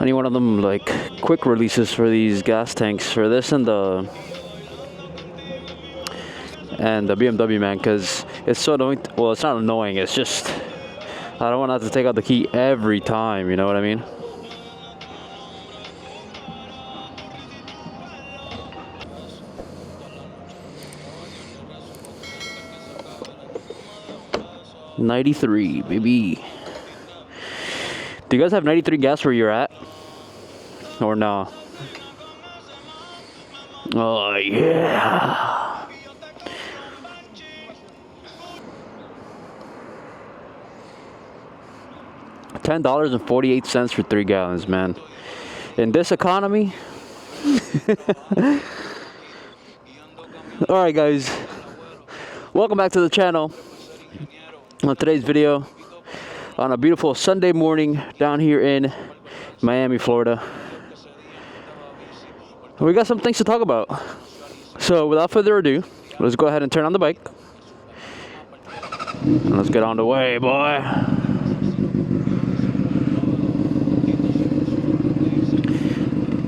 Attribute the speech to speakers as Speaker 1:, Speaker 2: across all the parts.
Speaker 1: I need one of them like quick releases for these gas tanks for this and the BMW, man, because it's so annoying. Well, it's not annoying, it's just I don't want to have to take out the key every time, you know what I mean? $93, baby. Do you guys have 93 gas where you're at? Or no? Oh, yeah. $10.48 for 3 gallons, man. In this economy. Alright, guys. Welcome back to the channel. On today's video, on a beautiful Sunday morning down here in Miami, Florida. We got some things to talk about. So without further ado, let's go ahead and turn on the bike. And let's get on the way, boy.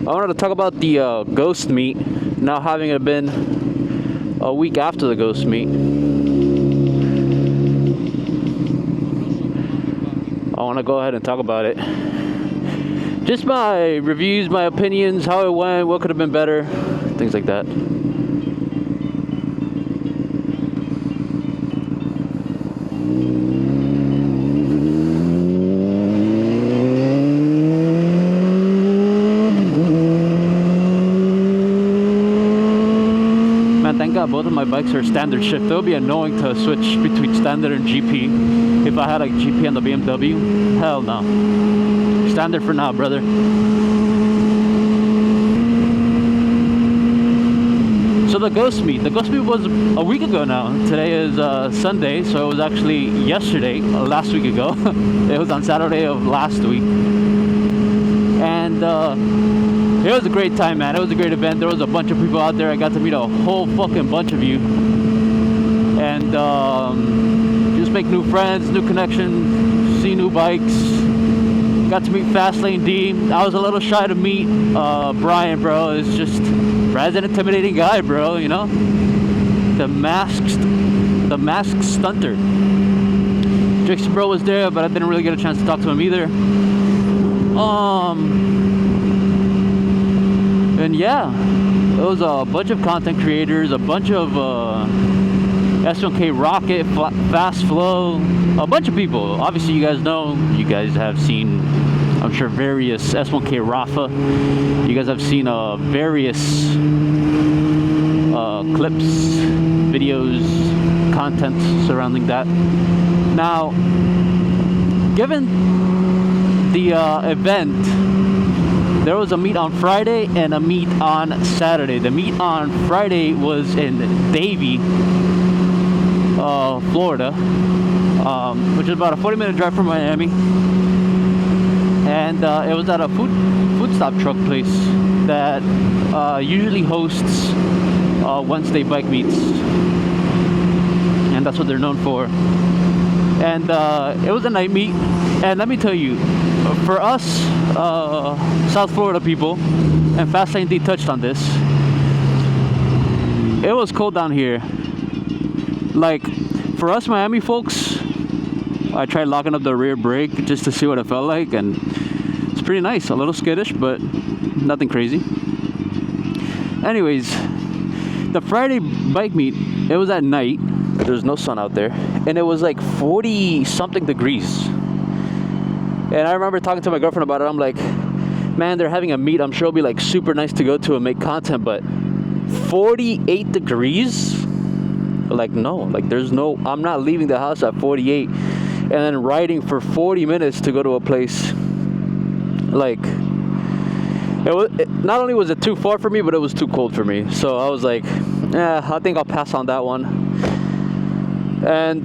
Speaker 1: I wanted to talk about the Ghost meet, now having it been a week after the Ghost meet. I want to go ahead and talk about it. Just my reviews, my opinions, how it went, what could have been better, things like that. Man, thank God both of my bikes are standard shift. It would be annoying to switch between standard and GP. If I had like GP on the BMW, hell no. Standard for now, brother. So the Ghost meet was a week ago now. Today is Sunday, so it was actually yesterday, last week ago. It was on Saturday of last week. And it was a great time, man. It was a great event. There was a bunch of people out there. I got to meet a whole fucking bunch of you. And just make new friends, new connections, see new bikes. Got to meet FastLaneD. I was a little shy to meet Brian, bro. It's just Brad's an intimidating guy, bro. You know, the masked stunter. Jackson bro was there, but I didn't really get a chance to talk to him either. And yeah, it was a bunch of content creators, a bunch of S1K Rocket, Fast Flow, a bunch of people. Obviously, you guys know, you guys have seen, I'm sure, various S1K Rafa. You guys have seen various clips, videos, content surrounding that. Now, given the event, there was a meet on Friday and a meet on Saturday. The meet on Friday was in Davie, Florida, which is about a 40-minute drive from Miami. And it was at a food stop truck place that usually hosts Wednesday bike meets. And that's what they're known for. And it was a night meet. And let me tell you, for us South Florida people, and FastLaneD touched on this, it was cold down here. Like, for us Miami folks, I tried locking up the rear brake just to see what it felt like, and it's pretty nice. A little skittish, but nothing crazy. Anyways, the Friday bike meet, it was at night. There's no sun out there, and it was like 40 something degrees. And I remember talking to my girlfriend about it. I'm like, man, they're having a meet. I'm sure it'll be like super nice to go to and make content, but 48 degrees? Like, no, like there's no, I'm not leaving the house at 48 and then riding for 40 minutes to go to a place. Like, not only was it too far for me, but it was too cold for me. So I was like, yeah, I think I'll pass on that one. And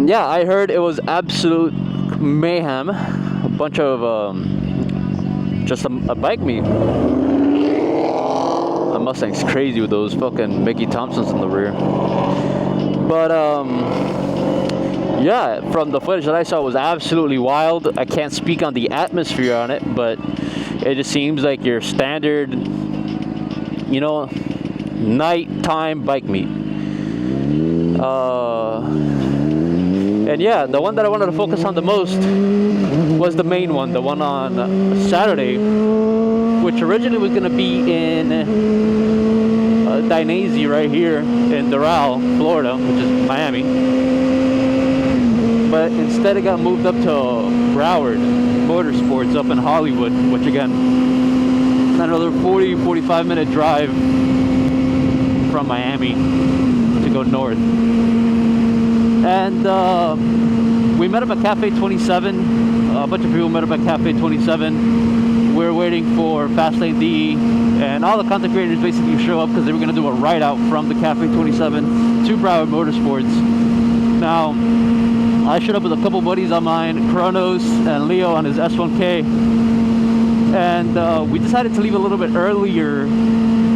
Speaker 1: yeah, I heard it was absolute mayhem. A bunch of just a bike meet. The Mustang's crazy with those fucking Mickey Thompsons in the rear. But yeah, from the footage that I saw, it was absolutely wild. I can't speak on the atmosphere on it, but it just seems like your standard, you know, nighttime bike meet. And yeah, the one that I wanted to focus on the most was the main one, the one on Saturday, which originally was going to be in Dainese right here in Doral, Florida, which is Miami. But instead it got moved up to Broward Motorsports up in Hollywood, which again, another 40-45 minute drive from Miami to go north. And we met up at Cafe 27. A bunch of people met up at Cafe 27. We were waiting for FastLaneD, and all the content creators basically show up because they were going to do a ride out from the Cafe 27 to Broward Motorsports. Now, I showed up with a couple buddies of mine, Kronos and Leo on his S1K, and we decided to leave a little bit earlier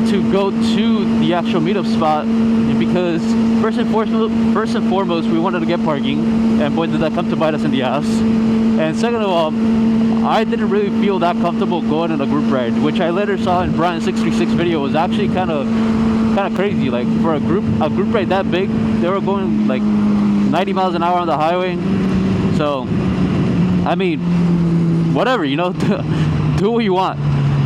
Speaker 1: to go to the actual meetup spot because first and foremost we wanted to get parking, and boy did that come to bite us in the ass. And second of all, I didn't really feel that comfortable going on a group ride, which I later saw in Brian's 636 video was actually kind of crazy. Like for a group ride that big, they were going like 90 miles an hour on the highway. So I mean, whatever, you know, do what you want.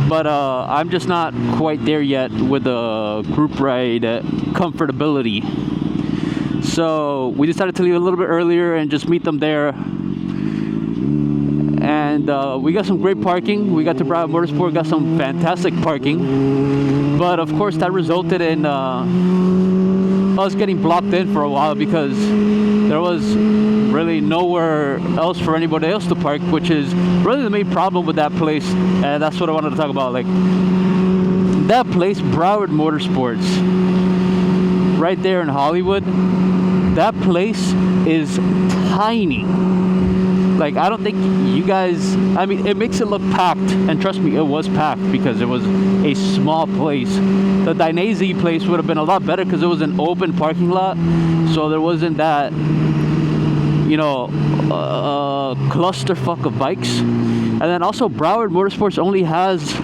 Speaker 1: But I'm just not quite there yet with the group ride comfortability. So we decided to leave a little bit earlier and just meet them there. And we got some great parking. We got to Broward Motorsport, got some fantastic parking. But of course that resulted in us getting blocked in for a while because there was really nowhere else for anybody else to park, which is really the main problem with that place. And that's what I wanted to talk about. Like that place, Broward Motorsports, right there in Hollywood, that place is tiny. Like, I don't think you guys, I mean, it makes it look packed, and trust me, it was packed because it was a small place. The Dainese place would have been a lot better because it was an open parking lot, so there wasn't that, you know, clusterfuck of bikes. And then also Broward Motorsports only has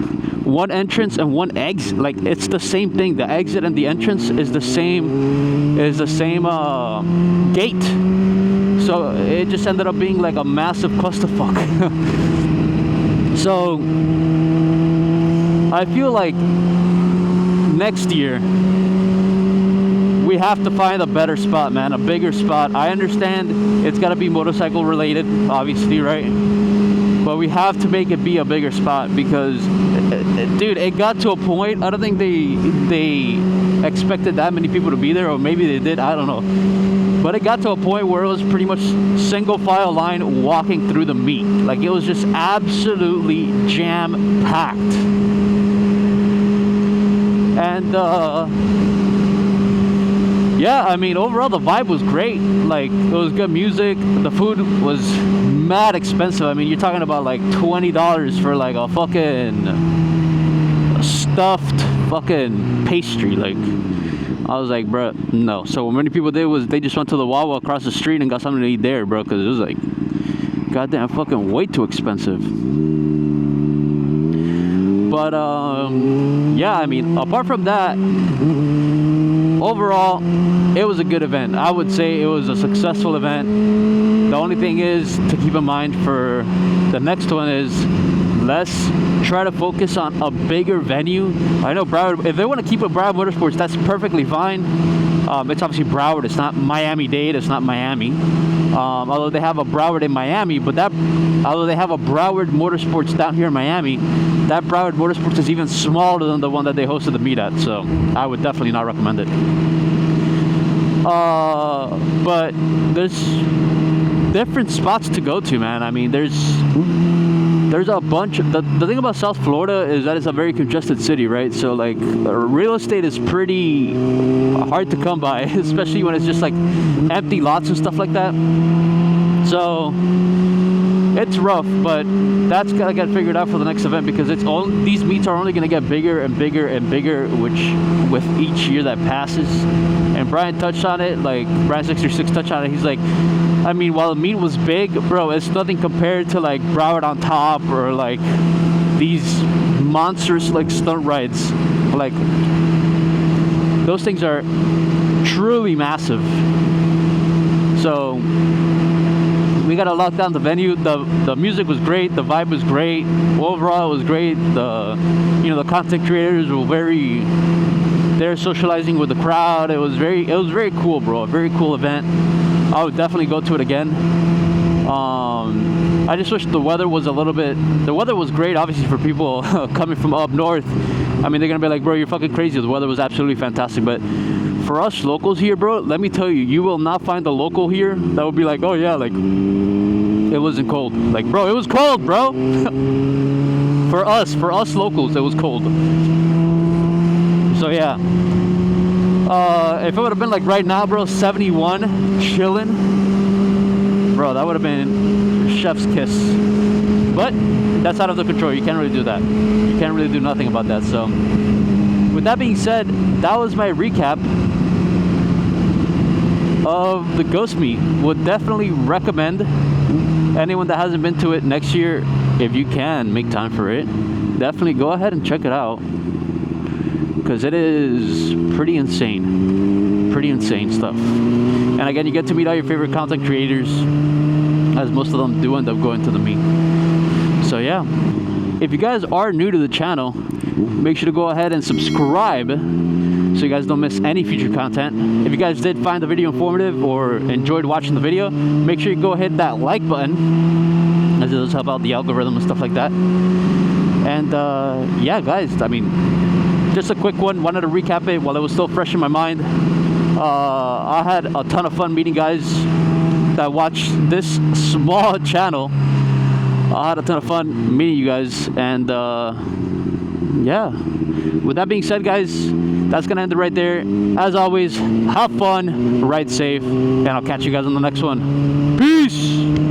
Speaker 1: one entrance and one exit. Like, it's the same thing. The exit and the entrance is the same gate. So it just ended up being like a massive clusterfuck. So I feel like next year we have to find a better spot, man, a bigger spot. I understand it's got to be motorcycle related, obviously, right? But we have to make it be a bigger spot because, dude, it got to a point, I don't think they expected that many people to be there, or maybe they did, I don't know. But it got to a point where it was pretty much single file line walking through the meet. Like, it was just absolutely jam-packed. And, yeah, I mean, overall the vibe was great. Like, it was good music. The food was mad expensive. I mean, you're talking about like $20 for like a fucking stuffed fucking pastry. Like, I was like, bro, no. So what many people did was they just went to the Wawa across the street and got something to eat there, bro, because it was like goddamn fucking way too expensive. But yeah, I mean, apart from that, overall it was a good event. I would say it was a successful event. The only thing is to keep in mind for the next one is let's try to focus on a bigger venue. I know Broward, if they want to keep it Broward Motorsports, that's perfectly fine. It's obviously Broward, it's not Miami-Dade, it's not Miami. Although they have a Broward in Miami, but although they have a Broward Motorsports down here in Miami, that Broward Motorsports is even smaller than the one that they hosted the meet at, so I would definitely not recommend it. But there's different spots to go to, man. I mean, there's a bunch of, the thing about South Florida is that it's a very congested city, right? So like real estate is pretty hard to come by, especially when it's just like empty lots and stuff like that. So it's rough, but that's gotta get figured out for the next event, because it's all these meets are only gonna get bigger and bigger and bigger, which with each year that passes. And Brian touched on it, like Brian 636 touched on it. He's like, I mean, while the meet was big, bro, it's nothing compared to like Broward on Top or like these monstrous like stunt rides. Like those things are truly massive. So we gotta lock down the venue. The music was great, the vibe was great, overall it was great. The content creators were they're socializing with the crowd. It was very cool, bro. A very cool event. I would definitely go to it again. I just wish the weather was the weather was great, obviously, for people coming from up north. I mean, they're gonna be like, bro, you're fucking crazy. The weather was absolutely fantastic. But for us locals here, bro, let me tell you, you will not find a local here that will be like, oh yeah, like it wasn't cold. Like, bro, it was cold, bro. for us locals, it was cold. So yeah, if it would have been like right now, bro, 71, chilling, bro, that would have been chef's kiss. But that's out of the control. You can't really do that. You can't really do nothing about that. So with that being said, that was my recap of the Ghost Meet. Would definitely recommend anyone that hasn't been to it next year, if you can make time for it, definitely go ahead and check it out, because it is pretty insane stuff. And again, you get to meet all your favorite content creators, as most of them do end up going to the meet. So yeah, if you guys are new to the channel, make sure to go ahead and subscribe so you guys don't miss any future content. If you guys did find the video informative or enjoyed watching the video, make sure you go hit that like button, as it does help out the algorithm and stuff like that. And yeah, guys, I mean, just a quick one. Wanted to recap it while it was still fresh in my mind. I had a ton of fun meeting guys that watch this small channel. I had a ton of fun meeting you guys, and yeah, with that being said, guys, that's gonna end it right there. As always, have fun, ride safe, and I'll catch you guys on the next one. Peace.